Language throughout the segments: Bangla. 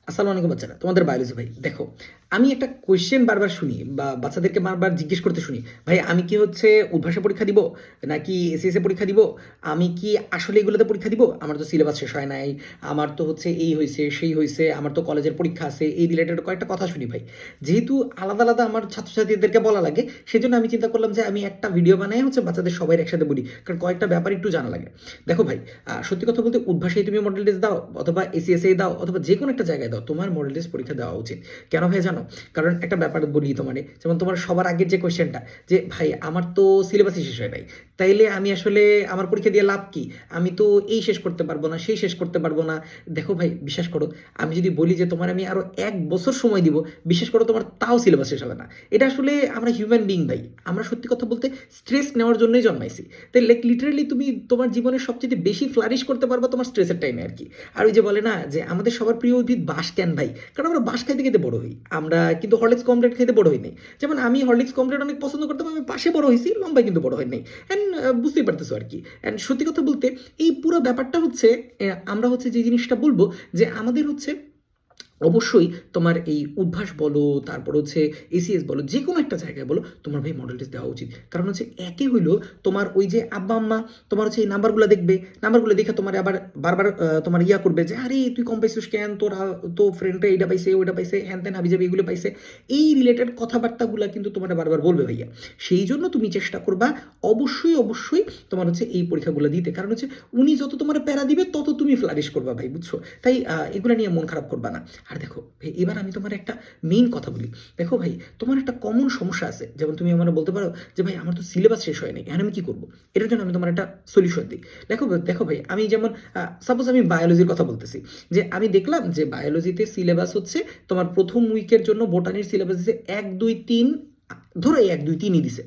আসসালামু আলাইকুম বাচ্চারা, তোমাদের বায়োলজি ভাই। দেখো, আমি একটা কোয়েশ্চেন বারবার শুনি বা বাচ্চাদেরকে বারবার জিজ্ঞেস করতে শুনি, ভাই আমি কি হচ্ছে উদ্ভাসে পরীক্ষা দিব নাকি এসিএসএ পরীক্ষা দিব, আমি কি আসলে এগুলোতে পরীক্ষা দিব, আমার তো সিলেবাস শেষ হয় নাই, আমার তো হচ্ছে এই হয়েছে সেই হয়েছে, আমার তো কলেজের পরীক্ষা আছে, এই রিলেটেড কয়েকটা কথা শুনি ভাই। যেহেতু আলাদা আলাদা আমার ছাত্রছাত্রীদেরকে বলা লাগে, সেজন্য আমি চিন্তা করলাম যে আমি একটা ভিডিও বানাই হচ্ছে বাচ্চাদের সবাই একসাথে বলি, কারণ কয়েকটা ব্যাপার একটু জানা লাগে। দেখো ভাই, সত্যি কথা বলতে উদ্ভাসেই তুমি মডেল টেস্ট দাও অথবা এসিএসএ দাও অথবা যে কোনো একটা জায়গায় দাও, তোমার মডেল টেস্ট পরীক্ষা দেওয়া উচিত। কেন ভাই জানো? কারণ একটা ব্যাপার বলি তোমার, যেমন তোমার সবার আগের যে কোয়েশ্চেনটা, যে ভাই আমার তো সিলেবাসই শেষ হয় নাই, তাইলে আমি আসলে আমার পরীক্ষা দিয়ে লাভ কি, আমি তো এই শেষ করতে পারবো না সেই শেষ করতে পারবো না। দেখো ভাই, বিশ্বাস করো, আমি যদি বলি যে তোমার আমি আরো 1 বছর সময় দিব, বিশ্বাস করো তোমার তাও সিলেবাস শেষ হবে না। এটা আসলে আমরা হিউম্যান বিং ভাই, আমরা সত্যি কথা বলতে স্ট্রেস নেওয়ার জন্যই জন্মাইছি। তাই লাইক লিটারালি তুমি তোমার জীবনের সবচেয়ে বেশি ফ্লারিশ করতে পারবা তোমার স্ট্রেসের টাইমে আর কি। আর ওই যে বলে না যে আমাদের সবার প্রিয় উদ্ভিদ বাঁশ, কেন ভাই? কারণ আমরা বাঁশ খাইতে খেতে বড় হই, আমরা কিন্তু হরলিক্স কমপ্লেট খেতে বড় হই নাই। যেমন আমি হরলিক্স কমপ্লেট অনেক পছন্দ করতাম, আমি পাশে বড় হয়েছি, লম্বায় কিন্তু বড় হয় নাই। অ্যান্ড বুঝতেই পারতেছো আর কি। অ্যান্ড সত্যি কথা বলতে এই পুরো ব্যাপারটা হচ্ছে, আমরা হচ্ছে যে জিনিসটা বলবো যে আমাদের হচ্ছে অবশ্যই তোমার এই উদ্ভাস বলো, তারপর হচ্ছে এসিএস বলো, যে কোনো একটা জায়গায় বলো, তোমার ভাই মডেল টেস্ট দেওয়া উচিত। কারণ হচ্ছে একে হইলো তোমার ওই যে আব্বা আম্মা তোমার হচ্ছে এই নাম্বারগুলো দেখবে, নাম্বারগুলো দেখে তোমার আবার বারবার তোমার ইয়া করবে যে আরে তুই কম পাইছিস কেন, তোর তো ফ্রেন্ডরা এইটা পাইছে ওইটা পাইছে হ্যান ত্যান হাবি যাবি এগুলো পাইছে, এই রিলেটেড কথাবার্তাগুলো কিন্তু তোমার বারবার বলবে ভাইয়া। সেই জন্য তুমি চেষ্টা করবা অবশ্যই অবশ্যই তোমার হচ্ছে এই পরীক্ষাগুলো দিতে, কারণ হচ্ছে উনি যত তোমার প্যারা দিবে তত তুমি ফ্লারিশ করবা ভাই, বুঝছো? তাই এগুলো নিয়ে মন খারাপ করবা না। আর দেখো ভাই, এবার আমি তোমার একটা মেইন কথা বলি। দেখো ভাই, তোমার একটা কমন সমস্যা আছে, যেমন তুমি আমার বলতে পারো যে ভাই আমার তো সিলেবাস শেষ হয় নাই, এখন আমি কি করবো? এটার জন্য আমি তোমার একটা সলিউশন দিই। দেখো দেখো ভাই, আমি যেমন সাপোজ আমি বায়োলজির কথা বলতেছি, যে আমি দেখলাম যে বায়োলজিতে সিলেবাস হচ্ছে তোমার প্রথম উইকের জন্য বোটানির সিলেবাস দিচ্ছে 1 2 3, ধরো এই 1 2 3ই দিছে।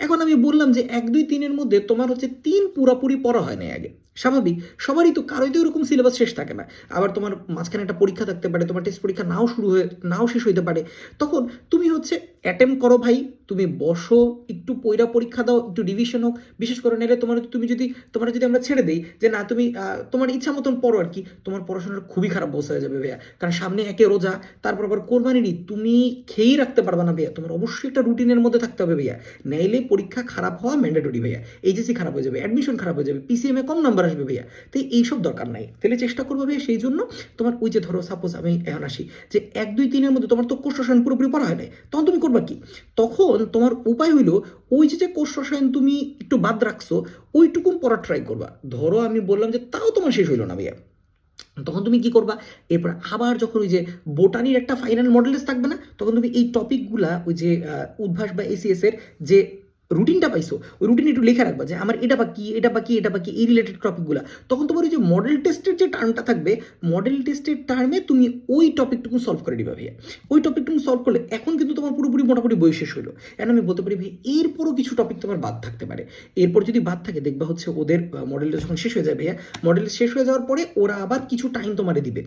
এখন আমি বললাম যে 1 2 3-এর মধ্যে তোমার হচ্ছে 3 পুরাপুরি পড়া হয় না আগে, স্বাভাবিক, সবারই তো, কারোই তো এরকম সিলেবাস শেষ থাকে না। আবার তোমার মাঝখানে একটা পরীক্ষা থাকতে পারে, তোমার টেস্ট পরীক্ষা নাও শুরু হয়ে নাও শেষ হইতে পারে। তখন তুমি হচ্ছে অ্যাটেম্প করো ভাই, তুমি বসো, একটু পইরা পরীক্ষা দাও, একটু রিভিশন হোক। বিশেষ করে নিলে তোমার তুমি যদি তোমার যদি আমরা ছেড়ে দিই যে না তুমি তোমার ইচ্ছা মতন পড়ো আর কি, তোমার পড়াশোনার খুবই খারাপ অবস্থা হয়ে যাবে ভাইয়া। কারণ সামনে একে রোজা, তারপর আবার কোরবানির ঈদ, তুমি খেয়েই রাখতে পারবা না ভাইয়া, তোমার অবশ্যই একটা রুটিনের মধ্যে থাকতে হবে ভাইয়া। নাইলে পরীক্ষা খারাপ হওয়া ম্যান্ডেটরি ভাইয়া, এইচএসসি খারাপ হয়ে যাবে, অ্যাডমিশন খারাপ হয়ে যাবে, পিসিএম এ কম নাম্বার আসবে ভাইয়া। তো এইসব দরকার নাই, তাহলে চেষ্টা করবো ভাই। সেই জন্য তোমার ওই যে ধরো সাপোজ আমি এখন আসি যে 1 2 3-এর মধ্যে তোমার তো কোষ রসায়ন পুরোপুরি পড়া হয় নাই, তখন তুমি করবা কি? তখন তোমার উপায় হইলো ওই যে যে কোষ রসায়ন তুমি একটু বাদ রাখছো, ওইটুকুন পড়া ট্রাই করবা। ধরো আমি বললাম যে তাও তোমার শেষ হইলো না ভাইয়া, তখন তুমি কি করবা? এরপর আবার যখন ওই যে বোটানির একটা ফাইনাল মডেল থাকবে না, তখন তুমি এই টপিকগুলা ওই যে উদ্ভাস বা এসিএস এর যে রুটিনটা পাইছো, ওই রুটিন একটু লিখে রাখবা যে আমার এটা বাকি এটা বাকি এটা বাকি, এই রিলেটেড টপিকগুলো। তখন তোমার ওই যে মডেল টেস্টের যে টার্মটা থাকবে, মডেল টেস্টের টার্মে তুমি ওই টপিকটুকু সলভ করে দিবা ভাইয়া। ওই টপিকটুকু সলভ করলে এখন কিন্তু তোমার পুরোপুরি মোটামুটি বই শেষ হলো। এখন আমি বলতে পারি ভাই এরপরও কিছু টপিক তোমার বাদ থাকতে পারে। এরপর যদি বাদ থাকে দেখবা হচ্ছে ওদের মডেলটা যখন শেষ হয়ে যায় ভাইয়া, মডেল শেষ হয়ে যাওয়ার পরে ওরা আবার কিছু টাইম তোমারে দিবে।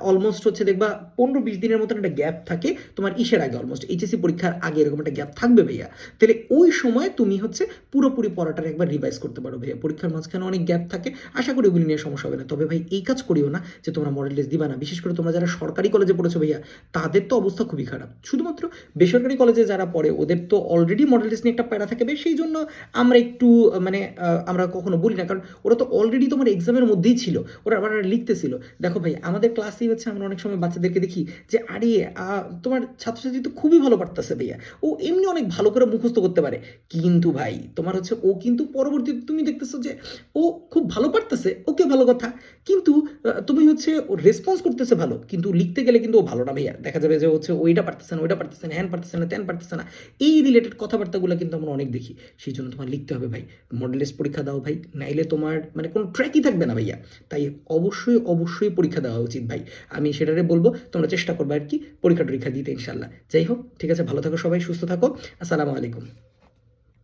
অলমোস্ট হচ্ছে দেখবা 15 20 দিনের মতন একটা গ্যাপ থাকে তোমার ইসের আগে, অলমোস্ট এইচএসসি পরীক্ষার আগে এরকম একটা গ্যাপ থাকবে ভাইয়া। তাহলে ওই সময় তুমি হচ্ছে পুরোপুরি পড়াটার একবার রিভাইজ করতে পারো ভাইয়া। পরীক্ষার মাঝখানে অনেক গ্যাপ থাকে, আশা করি ওগুলি নিয়ে সমস্যা হবে না। তবে ভাই এই কাজ করিও না যে তোমরা মডেল টেস্ট দিবা না, বিশেষ করে তোমরা যারা সরকারি কলেজে পড়েছো ভাইয়া, তাদের তো অবস্থা খুবই খারাপ। শুধুমাত্র বেসরকারি কলেজে যারা পড়ে ওদের তো অলরেডি মডেল টেস্ট নিয়ে একটা প্যারা থাকে ভাই, সেই জন্য আমরা একটু মানে আমরা কখনো বলি না, কারণ ওরা তো অলরেডি তোমার এক্সামের মধ্যেই ছিল, ওরা আবার লিখতেছিল। দেখো ভাই, আমাদের ক্লাসেই হচ্ছে আমরা অনেক সময় বাচ্চাদেরকে দেখি যে আরে তোমার ছাত্রছাত্রী তো খুবই ভালো পারতেছে ভাইয়া, ও এমনি অনেক ভালো করে মুখস্থ করতে পারে, কিন্তু ভাই তোমার হচ্ছে ও কিন্তু পরবর্তীতে তুমি দেখতেছো যে ও খুব ভালো পারতেছে, ওকে ভালো কথা, কিন্তু তুমি হচ্ছে ও রেসপন্স করতেছে ভালো, কিন্তু লিখতে গেলে কিন্তু ও ভালো না ভাইয়া। দেখা যাবে যে হচ্ছে ওইটা পারতেছে না, ওইটা পারতেছে না, হ্যান পারতেছে না, ত্যান পারতেছে না, এই রিলেটেড কথাবার্তাগুলো কিন্তু আমরা অনেক দেখি। সেই জন্য তোমার লিখতে হবে ভাই, মডেল টেস্ট পরীক্ষা দাও ভাই, নাইলে তোমার মানে কোনো ট্র্যাকই থাকবে না ভাইয়া। তাই অবশ্যই অবশ্যই পরীক্ষা দেওয়া উচিত ভাই। আমি সেটারে বলবো তোমরা চেষ্টা করবে আর কি পরীক্ষা টরীক্ষা দিতে ইনশাল্লাহ। যাই হোক, ঠিক আছে, ভালো থাকো সবাই, সুস্থ থাকো। আসসালামু আলাইকুম।